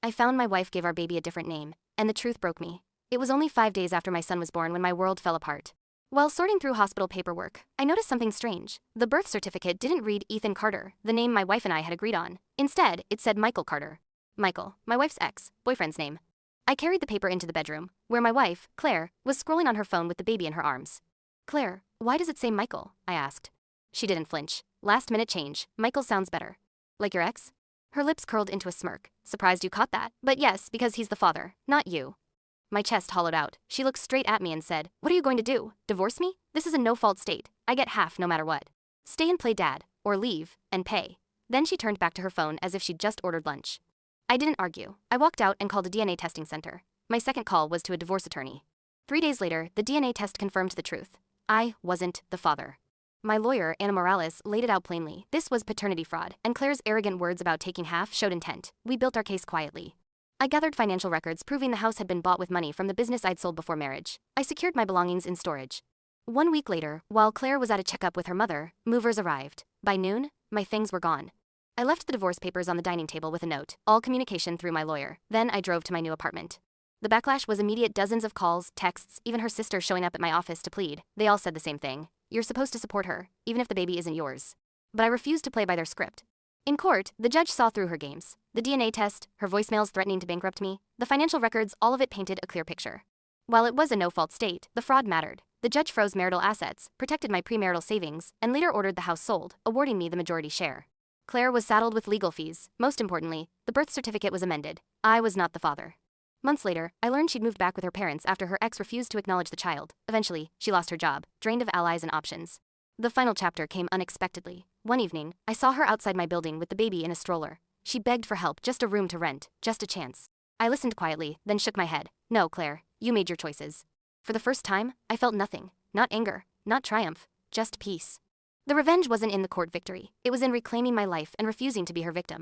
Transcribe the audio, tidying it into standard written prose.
I found my wife gave our baby a different name, and the truth broke me. It was only 5 days after my son was born when my world fell apart. While sorting through hospital paperwork, I noticed something strange. The birth certificate didn't read Ethan Carter, the name my wife and I had agreed on. Instead, it said Michael Carter. Michael, my wife's ex-boyfriend's name. I carried the paper into the bedroom, where my wife, Claire, was scrolling on her phone with the baby in her arms. "Claire, why does it say Michael?" I asked. She didn't flinch. "Last-minute change. Michael sounds better." "Like your ex?" Her lips curled into a smirk. "Surprised you caught that. But yes, because he's the father, not you." My chest hollowed out. She looked straight at me and said, "What are you going to do? Divorce me? This is a no-fault state. I get half no matter what. Stay and play dad, or leave, and pay." Then she turned back to her phone as if she'd just ordered lunch. I didn't argue. I walked out and called a DNA testing center. My second call was to a divorce attorney. 3 days later, the DNA test confirmed the truth. I wasn't the father. My lawyer, Anna Morales, laid it out plainly. This was paternity fraud, and Claire's arrogant words about taking half showed intent. We built our case quietly. I gathered financial records proving the house had been bought with money from the business I'd sold before marriage. I secured my belongings in storage. 1 week later, while Claire was at a checkup with her mother, movers arrived. By noon, my things were gone. I left the divorce papers on the dining table with a note, all communication through my lawyer. Then I drove to my new apartment. The backlash was immediate. Dozens of calls, texts, even her sister showing up at my office to plead. They all said the same thing. "You're supposed to support her, even if the baby isn't yours." But I refused to play by their script. In court, the judge saw through her games. The DNA test, her voicemails threatening to bankrupt me, the financial records, all of it painted a clear picture. While it was a no-fault state, the fraud mattered. The judge froze marital assets, protected my premarital savings, and later ordered the house sold, awarding me the majority share. Claire was saddled with legal fees. Most importantly, the birth certificate was amended. I was not the father. Months later, I learned she'd moved back with her parents after her ex refused to acknowledge the child. Eventually, she lost her job, drained of allies and options. The final chapter came unexpectedly. One evening, I saw her outside my building with the baby in a stroller. She begged for help, just a room to rent, just a chance. I listened quietly, then shook my head. "No, Claire, you made your choices." For the first time, I felt nothing. Not anger, not triumph, just peace. The revenge wasn't in the court victory. It was in reclaiming my life and refusing to be her victim.